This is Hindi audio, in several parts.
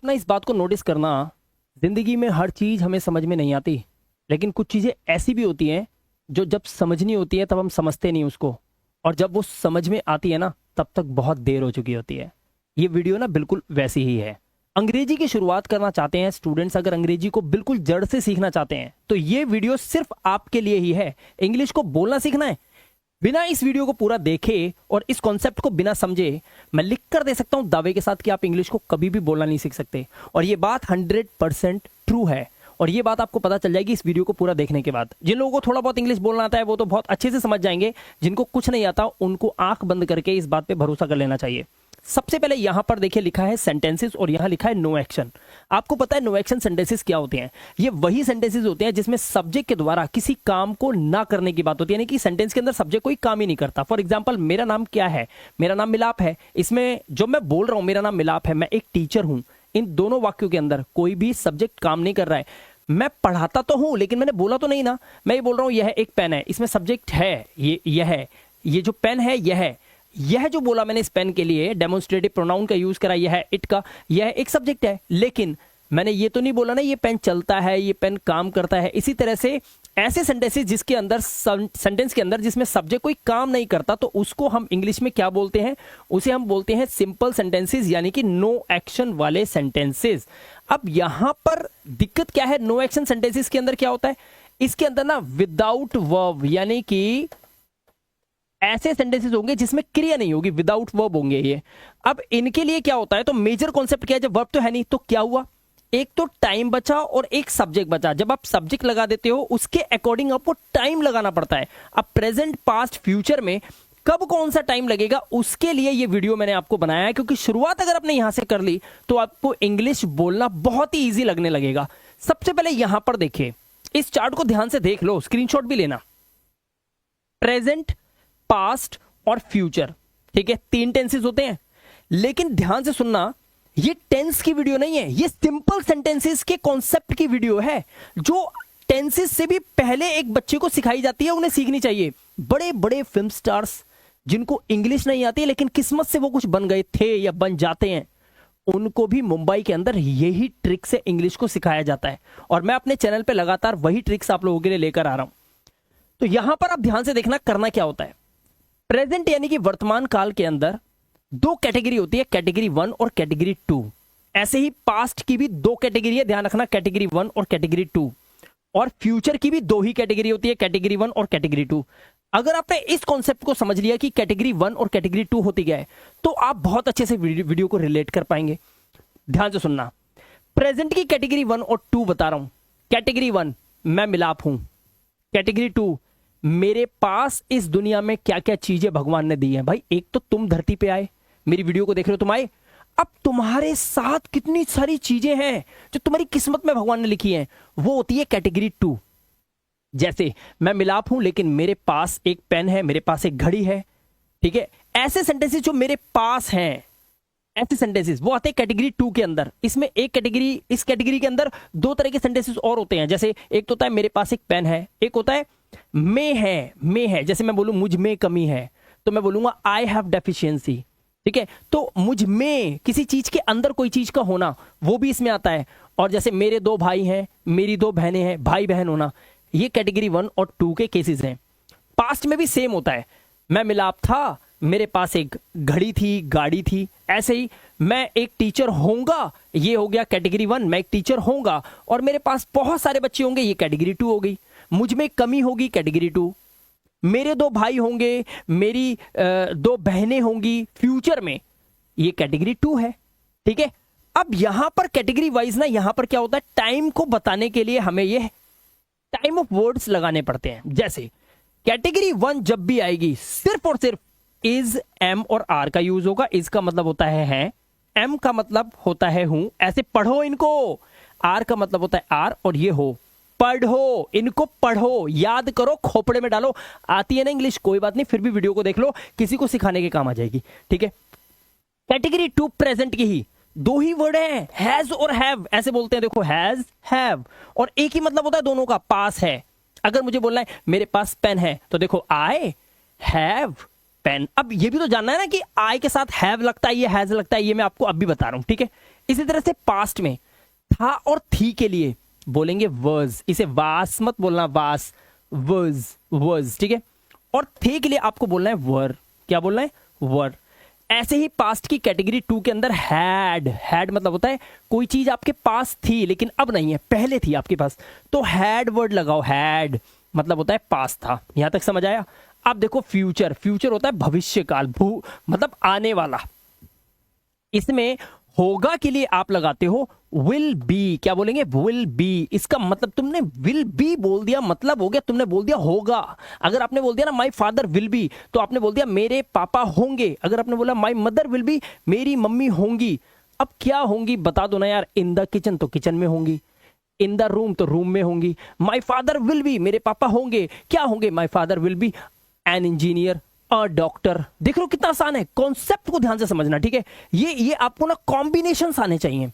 आप ना इस बात को नोटिस करना, जिंदगी में हर चीज हमें समझ में नहीं आती, लेकिन कुछ चीजें ऐसी भी होती हैं जो जब समझनी होती है तब हम समझते नहीं उसको, और जब वो समझ में आती है ना तब तक बहुत देर हो चुकी होती है। ये वीडियो ना बिल्कुल वैसी ही है। अंग्रेजी की शुरुआत करना चाहते हैं स्टूडेंट्स, अगर अंग्रेजी को बिल्कुल जड़ से सीखना चाहते हैं तो ये वीडियो सिर्फ आपके लिए ही है। इंग्लिश को बोलना सीखना है, बिना इस वीडियो को पूरा देखे और इस कॉन्सेप्ट को बिना समझे मैं लिख कर दे सकता हूं दावे के साथ कि आप इंग्लिश को कभी भी बोलना नहीं सीख सकते। और ये बात 100% ट्रू है, और ये बात आपको पता चल जाएगी इस वीडियो को पूरा देखने के बाद। जिन लोगों को थोड़ा बहुत इंग्लिश बोलना आता है वो तो बहुत अच्छे से समझ जाएंगे, जिनको कुछ नहीं आता उनको आंख बंद करके इस बात पे भरोसा कर लेना चाहिए। सबसे पहले यहां पर देखिए लिखा है सेंटेंसेस और यहां लिखा है नो एक्शन। आपको पता है नो एक्शन सेंटेंसेस क्या होते हैं? ये वही सेंटेंसेस होते हैं जिसमें सब्जेक्ट के द्वारा किसी काम को ना करने की बात होती है, यानी कि सेंटेंस के अंदर सब्जेक्ट कोई काम ही नहीं करता। फॉर एग्जांपल, मेरा नाम क्या है? मेरा नाम मिलाप है। इसमें जो मैं बोल रहा हूं मेरा नाम मिलाप है, मैं एक टीचर हूं, इन दोनों वाक्यों के अंदर कोई भी सब्जेक्ट काम नहीं कर रहा है। मैं पढ़ाता तो हूं लेकिन मैंने बोला तो नहीं ना। मैं ये बोल रहा हूं यह एक पेन है, इसमें सब्जेक्ट है ये जो पेन है यह जो बोला मैंने इस पेन के लिए डेमोन्स्ट्रेटिव प्रोनाउन का यूज करा, यह है इट का, यह एक सब्जेक्ट है। लेकिन मैंने ये तो नहीं बोला ना ये पेन चलता है, ये पेन काम करता है। इसी तरह से ऐसे सेंटेंसेस जिसके अंदर सेंटेंस के अंदर जिसमें सब्जेक्ट कोई काम नहीं करता तो उसको हम इंग्लिश में क्या बोलते हैं? उसे हम बोलते हैं सिंपल सेंटेंसेस, यानी कि नो एक्शन वाले सेंटेंसेस। अब यहां पर दिक्कत क्या है? नो एक्शन सेंटेंसेस के अंदर क्या होता है? इसके अंदर ना विदाउट वर्ब, यानी कि ऐसे सेंटेंसेस होंगे जिसमें क्रिया नहीं होगी, विदाउट वर्ब होंगे ये। अब इनके लिए क्या होता है? तो मेजर कॉन्सेप्ट क्या है? जब वर्ब तो है नहीं तो क्या हुआ? एक तो टाइम बचा और एक सब्जेक्ट बचा। जब आप सब्जेक्ट लगा देते हो उसके अकॉर्डिंग आपको टाइम लगाना पड़ता है। अब प्रेजेंट, पास्ट, फ्यूचर में कब कौन सा टाइम लगेगा उसके लिए ये वीडियो मैंने आपको बनाया है, क्योंकि शुरुआत अगर आपने यहां से कर ली तो आपको इंग्लिश बोलना बहुत ही ईजी लगने लगेगा। सबसे पहले यहां पर देखिए, इस चार्ट को ध्यान से देख लो, स्क्रीनशॉट भी लेना। प्रेजेंट, पास्ट और फ्यूचर, ठीक है, 3 टेंसेस होते हैं। लेकिन ध्यान से सुनना, ये टेंस की वीडियो नहीं है, ये सिंपल सेंटेंसेस के कॉन्सेप्ट की वीडियो है, जो टेंसेस से भी पहले एक बच्चे को सिखाई जाती है, उन्हें सीखनी चाहिए। बड़े बड़े फिल्म स्टार्स जिनको इंग्लिश नहीं आती लेकिन किस्मत से वो कुछ बन गए थे या बन जाते हैं, उनको भी मुंबई के अंदर यही ट्रिक से इंग्लिश को सिखाया जाता है। और मैं अपने चैनल पे लगातार वही ट्रिक्स आप लोगों के लिए लेकर आ रहा हूं। तो यहां पर आप ध्यान से देखना करना क्या होता है। प्रेजेंट यानी कि वर्तमान काल के अंदर 2 कैटेगरी होती है, कैटेगरी 1 और कैटेगरी 2। ऐसे ही पास्ट की भी 2 कैटेगरी है, ध्यान रखना, कैटेगरी 1 और कैटेगरी 2। और फ्यूचर की भी 2 ही कैटेगरी होती है, कैटेगरी 1 और कैटेगरी 2। अगर आपने इस कॉन्सेप्ट को समझ लिया कि कैटेगरी 1 और कैटेगरी 2 होती क्या है, तो आप बहुत अच्छे से वीडियो को रिलेट कर पाएंगे। ध्यान से सुनना, प्रेजेंट की कैटेगरी 1 और 2 बता रहा हूं। कैटेगरी 1, मैं मिलाप हूं। कैटेगरी 2, मेरे पास इस दुनिया में क्या क्या चीजें भगवान ने दी हैं। भाई, एक तो तुम धरती पे आए, मेरी वीडियो को देख रहे हो, तुम आए, अब तुम्हारे साथ कितनी सारी चीजें हैं जो तुम्हारी किस्मत में भगवान ने लिखी हैं, वो होती है कैटेगरी 2। जैसे मैं मिलाप हूं लेकिन मेरे पास एक पेन है, मेरे पास एक घड़ी है, ठीक है। ऐसे सेंटेंसेस जो मेरे पास हैं, ऐसे सेंटेंसेस वो आते हैं कैटेगरी 2 के अंदर। इसमें एक कैटेगरी, इस कैटेगरी के अंदर 2 तरह के सेंटेंसेस और होते हैं। जैसे एक तो होता है मेरे पास एक पेन है, एक होता है में है। जैसे मैं बोलूं मुझ में कमी है तो मैं बोलूंगा आई हैव डेफिशिएंसी, ठीक है। तो मुझ में किसी चीज के अंदर कोई चीज का होना वो भी इसमें आता है। और जैसे मेरे 2 भाई हैं, मेरी 2 बहनें हैं, भाई बहन होना, ये कैटेगरी 1 और 2 के केसेस हैं। पास्ट में भी सेम होता है, मैं मिलाप था, मेरे पास एक घड़ी थी, गाड़ी थी। ऐसे ही मैं एक टीचर होऊंगा, ये हो गया कैटेगरी 1, मैं एक टीचर होऊंगा और मेरे पास बहुत सारे बच्चे होंगे, ये कैटेगरी 2 हो गई। मुझ में कमी होगी, कैटेगरी 2। मेरे 2 भाई होंगे, मेरी 2 बहनें होंगी फ्यूचर में, ये कैटेगरी 2 है, ठीक है। अब यहां पर कैटेगरी वाइज ना, यहां पर क्या होता है, टाइम को बताने के लिए हमें ये टाइम ऑफ वर्ड्स लगाने पड़ते हैं। जैसे कैटेगरी 1 जब भी आएगी सिर्फ और सिर्फ इज, एम और आर का यूज होगा। इज का मतलब होता है, एम का मतलब होता है हूं, ऐसे पढ़ो इनको। आर का मतलब होता है आर, और ये हो, पढ़ो इनको, पढ़ो, याद करो, खोपड़े में डालो। आती है ना इंग्लिश, कोई बात नहीं, फिर भी वीडियो को देख लो, किसी को सिखाने के काम आ जाएगी, ठीक है। कैटेगरी 2 प्रेजेंट की ही 2 ही वर्ड है, हैज और हैव, ऐसे बोलते हैं, देखो हैज, हैव, और एक ही मतलब होता है दोनों का, पास है। अगर मुझे बोलना है मेरे पास पेन है तो देखो आई हैव पेन। अब ये भी तो जानना है ना कि आई के साथ हैव लगता है, ये हैज लगता है, ये मैं आपको अब भी बता रहा हूं, ठीक है। इसी तरह से पास्ट में था और थी के लिए बोलेंगे वर्ज, इसे वास मत बोलना, वास, वर्ज, वर्ज, ठीक है। और थे के लिए आपको बोलना है वर, क्या बोलना है, वर। ऐसे ही पास्ट की कैटेगरी 2 के अंदर हैड, हैड मतलब होता है कोई चीज आपके पास थी लेकिन अब नहीं है, पहले थी आपके पास, तो हैड वर्ड लगाओ, हैड मतलब होता है पास था। यहां तक समझ आया। अब देखो फ्यूचर, फ्यूचर होता है भविष्य काल, भू मतलब आने वाला। इसमें होगा के लिए आप लगाते हो विल बी, क्या बोलेंगे, विल बी। इसका मतलब तुमने विल बी बोल दिया, मतलब हो गया तुमने बोल दिया होगा। अगर आपने बोल दिया ना माय फादर विल बी, तो आपने बोल दिया मेरे पापा होंगे। अगर आपने बोला माय मदर विल बी, मेरी मम्मी होंगी। अब क्या होंगी बता दो ना यार। इन द किचन तो किचन में होंगी, इन द रूम तो रूम में होंगी। माय फादर विल बी, मेरे पापा होंगे, क्या होंगे, my father will be an engineer, a doctor. देख लो कितना आसान है, कॉन्सेप्ट को ध्यान से समझना, ठीक है। ये आपको ना कॉम्बिनेशंस आने चाहिए।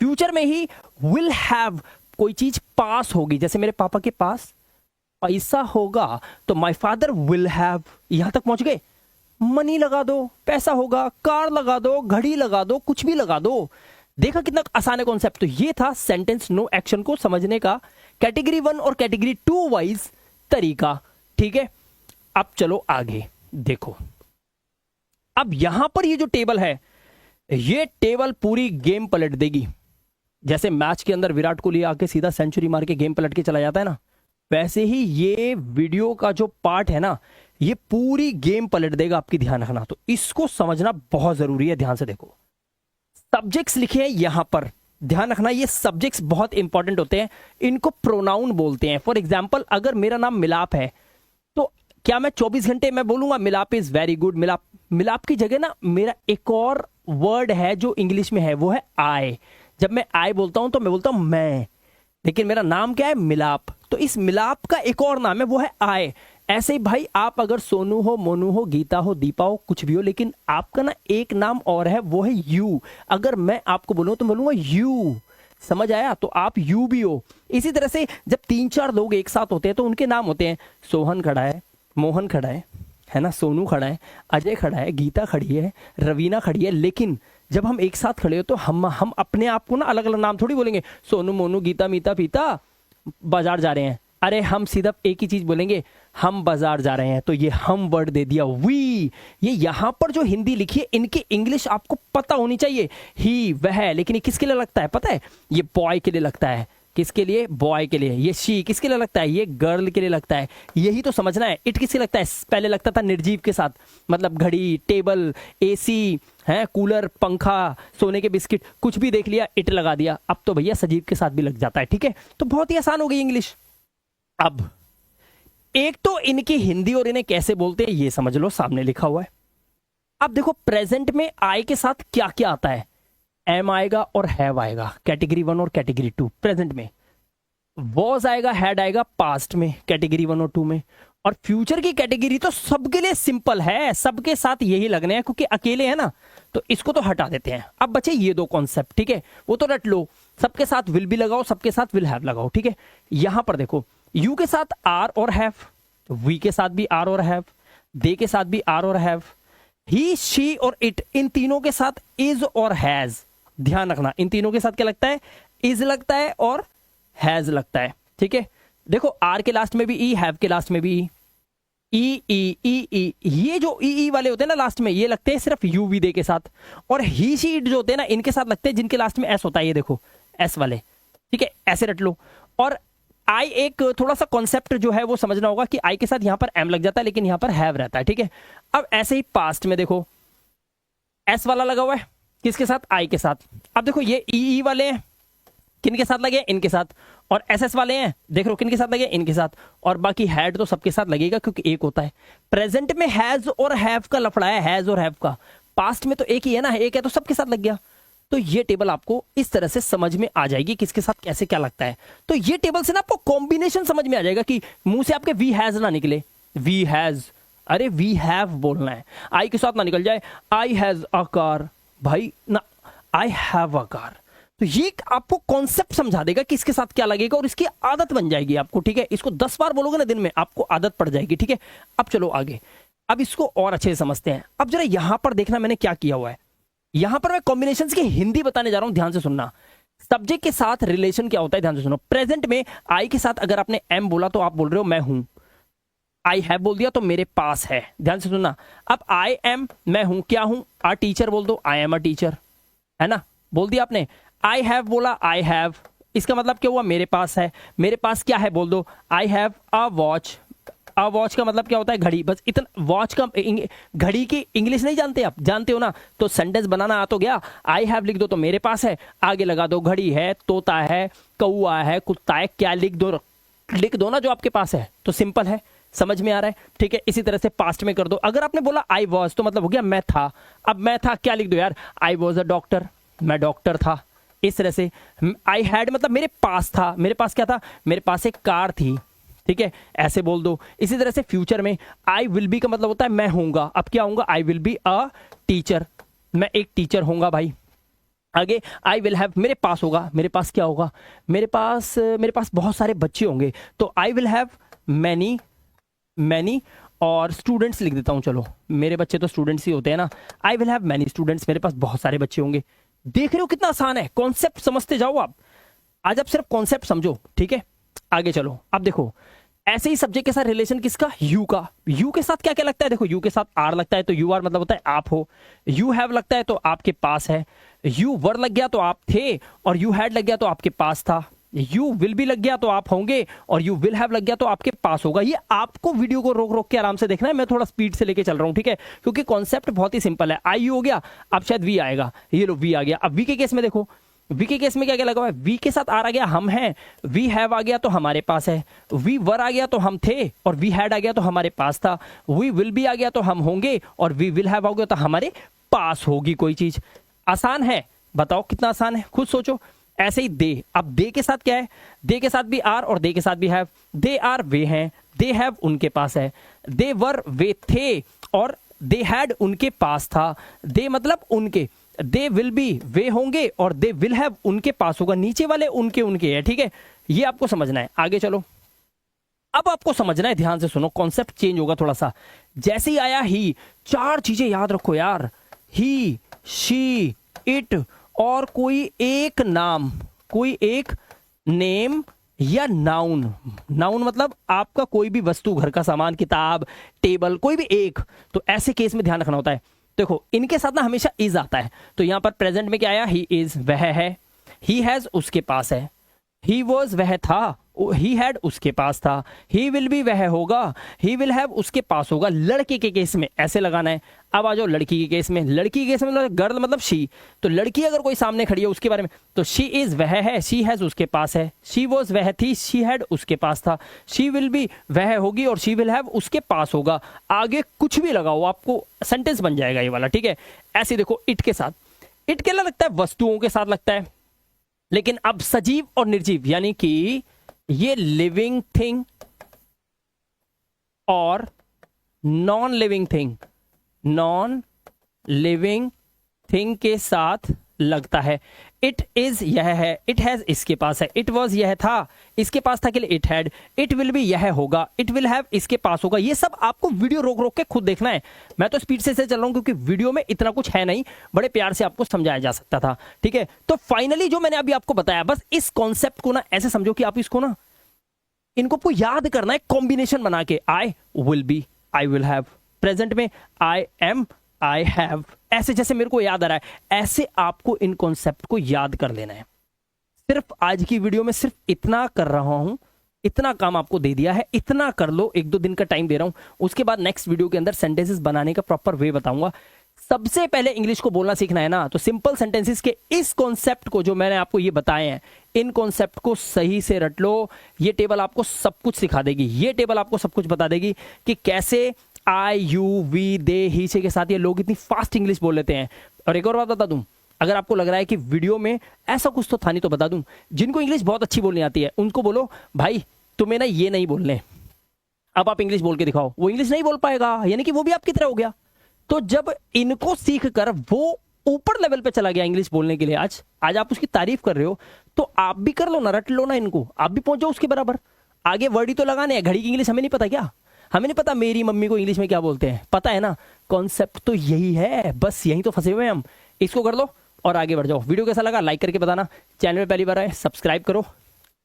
फ्यूचर में ही विल हैव, कोई चीज पास होगी, जैसे मेरे पापा के पास पैसा होगा तो माय फादर विल हैव, यहां तक पहुंच गए। मनी लगा दो, पैसा होगा, कार लगा दो, घड़ी लगा दो, कुछ भी लगा दो। देखा कितना आसान है कॉन्सेप्ट। तो ये था सेंटेंस नो एक्शन को समझने का कैटेगरी 1 और कैटेगरी 2 वाइज तरीका, ठीक है। अब चलो आगे देखो। अब यहां पर ये जो टेबल है, ये टेबल पूरी गेम पलट देगी। जैसे मैच के अंदर विराट कोहली आके सीधा सेंचुरी मार के गेम पलट के चला जाता है ना, वैसे ही ये वीडियो का जो पार्ट है ना, ये पूरी गेम पलट देगा आपकी, ध्यान रखना। तो इसको समझना बहुत जरूरी है, ध्यान से देखो। सब्जेक्ट्स लिखे हैं यहां पर, ध्यान रखना, ये सब्जेक्ट्स बहुत इंपॉर्टेंट होते हैं, इनको प्रोनाउन बोलते हैं। फॉर एग्जाम्पल अगर मेरा नाम मिलाप है, तो क्या मैं 24 घंटे मैं बोलूंगा मिलाप इज वेरी गुड, मिलाप, मिलाप की जगह ना मेरा एक और वर्ड है जो इंग्लिश में है, वो है आई। जब मैं आई बोलता हूं तो मैं बोलता हूं मैं, लेकिन मेरा नाम क्या है, मिलाप। तो इस मिलाप का एक और नाम है, वो है आई। ऐसे ही भाई आप अगर सोनू हो, मोनू हो, गीता हो, दीपा हो, कुछ भी हो, लेकिन आपका ना एक नाम और है, वो है यू। अगर मैं आपको बोलूं तो बोलूंगा यू, समझ आया। तो आप यू भी हो। इसी तरह से जब 3-4 लोग एक साथ होते हैं तो उनके नाम होते हैं, सोहन खड़ा है, मोहन खड़ा है ना, सोनू खड़ा है, अजय खड़ा है, गीता खड़ी है, रवीना खड़ी है। लेकिन जब हम एक साथ खड़े हो तो हम अपने आप को ना अलग अलग नाम थोड़ी बोलेंगे, सोनू, मोनू, गीता, मीता, पीता बाजार जा रहे हैं। अरे हम सीधा एक ही चीज बोलेंगे, हम बाजार जा रहे हैं। तो ये हम वर्ड दे दिया, वी। ये यहां पर जो हिंदी लिखी है, इनकी इंग्लिश आपको पता होनी चाहिए, ही, वह। लेकिन ये किसके लिए लगता है पता है, ये बॉय के लिए लगता है। किसके लिए, बॉय के लिए। ये शी किसके लिए लगता है, ये गर्ल के लिए लगता है। यही तो समझना है। इट किसके लगता है, पहले लगता था निर्जीव के साथ, मतलब घड़ी, टेबल, एसी है, कूलर, पंखा, सोने के बिस्किट, कुछ भी देख लिया इट लगा दिया। अब तो भैया सजीव के साथ भी लग जाता है, ठीक है। तो बहुत ही आसान हो गई इंग्लिश। अब एक तो इनकी हिंदी और इन्हें कैसे बोलते हैं ये समझ लो, सामने लिखा हुआ है। अब देखो प्रेजेंट में आई के साथ क्या क्या आता है, एम आएगा और हैव आएगा, कैटेगरी 1 और कैटेगरी 2 प्रेजेंट में। वॉज आएगा, हैड आएगा पास्ट में, कैटेगरी 1 और 2 में। और फ्यूचर की कैटेगरी तो सबके लिए सिंपल है, सबके साथ यही लगने हैं, क्योंकि अकेले है ना, तो इसको तो हटा देते हैं। अब बचे ये दो कॉन्सेप्ट, ठीक है, वो तो रट लो। सबके साथ विल भी लगाओ, सबके साथ विल हैव लगाओ, ठीक है। यहां पर देखो, यू के साथ आर और हैव, वी के साथ भी आर और हैव, दे के साथ भी आर और हैव, ही, शी और इट, इन तीनों के साथ इज और हैज। ध्यान रखना, इन तीनों के साथ क्या लगता है, इज लगता है और हैज लगता है, ठीक है। देखो आर के लास्ट में भी ई, हैव के लास्ट में भी ई, ई। ये जो ई वाले होते हैं ना लास्ट में, ये लगते हैं सिर्फ यू वी दे के साथ। और ही, शी, इट जो होते हैं ना, इनके साथ लगते हैं जिनके लास्ट में एस होता है, ये देखो एस वाले, ठीक है, ऐसे रट लो। और आई, एक थोड़ा सा कॉन्सेप्ट जो है वो समझना होगा कि आई के साथ यहां पर एम लग जाता है, लेकिन यहां पर हैव रहता है, ठीक है। अब ऐसे ही पास्ट में देखो एस वाला लगा हुआ है, किसके साथ, आई के साथ। अब देखो ये ई वाले हैं, किनके साथ लगे, इनके साथ। और एस एस वाले हैं, देख लो किनके साथ लगे, इनके साथ। और बाकी हैड तो सबके साथ लगेगा क्योंकि एक होता है। प्रेजेंट में हैज और हैव का लफड़ा है, हैज और हैव का। पास्ट में तो एक ही है ना, एक है तो सबके साथ लग गया। तो ये टेबल आपको इस तरह से समझ में आ जाएगी, किसके साथ कैसे क्या लगता है। तो ये टेबल से ना आपको कॉम्बिनेशन समझ में आ जाएगा कि मुंह से आपके वी हैज ना निकले, वी हैज, अरे वी हैव बोलना है। आई के साथ ना निकल जाए आई हैज अ कार, भाई ना, आई हैव अ कार। तो ये आपको कॉन्सेप्ट समझा देगा कि इसके साथ क्या लगेगा, और इसकी आदत बन जाएगी आपको, ठीक है। इसको 10 बार बोलोगे ना दिन में, आपको आदत पड़ जाएगी, ठीक है। अब चलो आगे, अब इसको और अच्छे से समझते हैं। अब जरा यहां पर देखना मैंने क्या किया हुआ है। यहां पर मैं कॉम्बिनेशंस की हिंदी बताने जा रहा हूं, ध्यान से सुनना। सब्जेक्ट के साथ रिलेशन क्या होता है, ध्यान से सुनो। प्रेजेंट में आई के साथ अगर आपने एम बोला तो आप बोल रहे हो मैं हूं। आई हैव बोल दिया तो मेरे पास है, ध्यान से सुनना। अब आई एम, मैं हूं, क्या हूं, आ टीचर बोल दो, आई एम अ टीचर, है ना, बोल दिया आपने। आई हैव बोला, आई हैव, इसका मतलब क्या हुआ, मेरे पास है। मेरे पास क्या है बोल दो, I have a watch. A watch का मतलब क्या होता है, घड़ी, बस इतना। वॉच का घड़ी की इंग्लिश नहीं जानते आप, जानते हो ना, तो सेंटेंस बनाना आ तो गया। आई हैव लिख दो तो मेरे पास है, आगे लगा दो घड़ी है, तोता है, कौआ है, कुत्ता है, क्या लिख दो ना जो आपके पास है, तो सिंपल है, समझ में आ रहा है, ठीक है। इसी तरह से पास्ट में कर दो। अगर आपने बोला आई वॉज तो मतलब हो गया मैं था। अब मैं था क्या लिख दो यार, आई वॉज अ डॉक्टर, मैं डॉक्टर था। इस तरह से आई हैड मतलब मेरे पास था, मेरे पास क्या था, मेरे पास एक कार थी, ठीक है, ऐसे बोल दो। इसी तरह से फ्यूचर में आई विल बी का मतलब होता है मैं होऊंगा। अब क्या होऊंगा, I will be a teacher, मैं एक टीचर होऊंगा भाई। आगे आई विल हैव, मेरे पास होगा, मेरे पास क्या होगा, मेरे पास बहुत सारे बच्चे होंगे, तो I will have many, many और स्टूडेंट्स लिख देता हूं, चलो मेरे बच्चे तो स्टूडेंट्स ही होते हैं ना। I will have many students, मेरे पास बहुत सारे बच्चे होंगे। देख रहे हो कितना आसान है, कॉन्सेप्ट समझते जाओ आप। आज आप सिर्फ कॉन्सेप्ट समझो, ठीक है। आगे चलो, अब देखो ऐसे ही सब्जेक्ट के साथ रिलेशन किसका, यू का। यू के साथ क्या क्या लगता है, देखो यू के साथ आर लगता है तो यू आर मतलब होता है आप हो। यू हैव लगता है तो आपके पास है। यू वर लग गया तो आप थे, और यू हैड लग गया तो आपके पास था। यू विल भी लग गया तो आप होंगे, और यू विल हैव लग गया तो आपके पास होगा। ये आपको वीडियो को रोक रोक के आराम से देखना है, मैं थोड़ा स्पीड से लेके चल रहा हूं, ठीक है, क्योंकि कॉन्सेप्ट बहुत ही सिंपल है। आई यू हो गया, अब शायद वी आएगा, ये लो वी आ गया। अब वी के केस में देखो, वी के केस में क्या क्या लगा हुआ है, वी के साथ आर आ गया हम हैं, वी हैव आ गया तो हमारे पास है, वी वर आ गया तो हम थे, और वी हैड आ गया तो हमारे पास था, वी विल भी आ गया तो हम होंगे, और वी विल हैव आ गया तो हमारे पास होगी कोई चीज। आसान है, बताओ कितना आसान है, खुद सोचो। ऐसे ही दे, अब दे के साथ क्या है, दे के साथ भी आर और दे के साथ भी हैव। दे आर वे हैं, दे हैव उनके पास है। दे वर वे थे, और दे हैड उनके पास था। दे मतलब उनके, दे विल बी वे होंगे, और दे विल हैव उनके पास होगा। नीचे वाले उनके उनके है, ठीक है, ये आपको समझना है। आगे चलो, अब आपको समझना है, ध्यान से सुनो, कॉन्सेप्ट चेंज होगा थोड़ा सा। जैसे ही आया ही, चार चीजें याद रखो यार, ही, शी, इट, और कोई एक नाम, कोई एक नेम या नाउन। नाउन मतलब आपका कोई भी वस्तु, घर का सामान, किताब, टेबल, कोई भी एक। तो ऐसे केस में ध्यान रखना होता है। देखो इनके साथ ना हमेशा इज आता है, तो यहां पर प्रेजेंट में क्या आया, ही इज, वह है। ही हैज, उसके पास है। ही वॉज, वह था। ही हैड, उसके पास था। ही विल बी, वह होगा। ही विल हैव, उसके पास होगा। लड़के के केस में ऐसे लगाना है। अब आ जाओ लड़की के केस में। लड़की के केस में मतलब गर्ल मतलब शी, तो लड़की अगर कोई सामने खड़ी है उसके बारे में, तो शी इज, वह है। शी हैज, उसके पास है। शी वॉज, वह थी। शी हैड, उसके पास था। शी विल बी, वह होगी, और शी विल हैव, उसके पास होगा। आगे कुछ भी लगाओ, आपको सेंटेंस बन जाएगा ये वाला, ठीक है। ऐसे देखो इट के साथ, इट क्या लगता है, वस्तुओं के साथ लगता है। लेकिन अब सजीव और निर्जीव, यानी कि ये लिविंग थिंग और non living thing, non living thing के साथ लगता है। इट इज, यह है। इट हैज, इसके पास है। इट वॉज, यह था, इसके पास था के लिए it had. It will be, यह होगा। इट विल हैव, इसके पास होगा। ये सब आपको वीडियो रोक रोक के खुद देखना है। मैं तो स्पीड से चल रहा हूं क्योंकि वीडियो में इतना कुछ है नहीं, बड़े प्यार से आपको समझाया जा सकता था, ठीक है। तो फाइनली जो मैंने अभी आपको बताया, बस इस कॉन्सेप्ट को ना ऐसे समझो कि आप इसको ना, इनको याद करना है कॉम्बिनेशन बना के। I will be, I will have. Present में आई एम, आई हैव। ऐसे जैसे मेरे को याद आ रहा है, ऐसे आपको इन कॉन्सेप्ट को याद कर लेना है। सिर्फ आज की वीडियो में सिर्फ इतना कर रहा हूं, इतना काम आपको दे दिया है, इतना कर लो। 1-2 दिन का टाइम दे रहा हूं, उसके बाद नेक्स्ट वीडियो के अंदर सेंटेंसेस बनाने का प्रॉपर वे बताऊंगा। सबसे पहले इंग्लिश को बोलना सीखना है ना, तो सिंपल सेंटेंसेस के इस कॉन्सेप्ट को जो मैंने आपको ये बताए हैं, इन कॉन्सेप्ट को सही से रट लो। ये टेबल आपको सब कुछ सिखा देगी, ये टेबल आपको सब कुछ बता देगी कि कैसे आई, यू, वी, दे, ही से के साथ ये लोग इतनी फास्ट इंग्लिश बोल लेते हैं। और एक और बात बता दूं, अगर आपको लग रहा है कि वीडियो में ऐसा कुछ तो था नहीं, तो बता दूं, जिनको इंग्लिश बहुत अच्छी बोलनी आती है उनको बोलो भाई तुम्हें ना ये नहीं बोलने, अब आप इंग्लिश बोल के दिखाओ। वो इंग्लिश नहीं बोल पाएगा, यानी कि वो भी आपकी तरह हो गया। तो जब इनको सीख कर वो ऊपर लेवल पे चला गया इंग्लिश बोलने के लिए, आज आप उसकी तारीफ कर रहे हो, तो आप भी कर लो ना, रट लो ना इनको, आप भी पहुंच जाओ उसके बराबर। आगे वर्ड ही तो लगाने हैं। घड़ी की इंग्लिश हमें नहीं पता क्या? हमें नहीं पता मेरी मम्मी को इंग्लिश में क्या बोलते हैं, पता है ना। कॉन्सेप्ट तो यही है, बस यही तो फंसे हुए हैं हम। इसको कर लो और आगे बढ़ जाओ। वीडियो कैसा लगा लाइक करके बताना, चैनल में पहली बार आए सब्सक्राइब करो।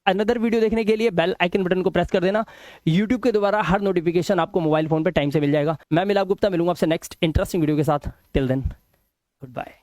अनदर वीडियो देखने के लिए बेल आइकन बटन को प्रेस कर देना। यूट्यूब के द्वारा हर नोटिफिकेशन आपको मोबाइल फोन पे टाइम से मिल जाएगा। मैं मिलाप गुप्ता मिलूंगा आपसे नेक्स्ट इंटरेस्टिंग वीडियो के साथ। Till then good bye.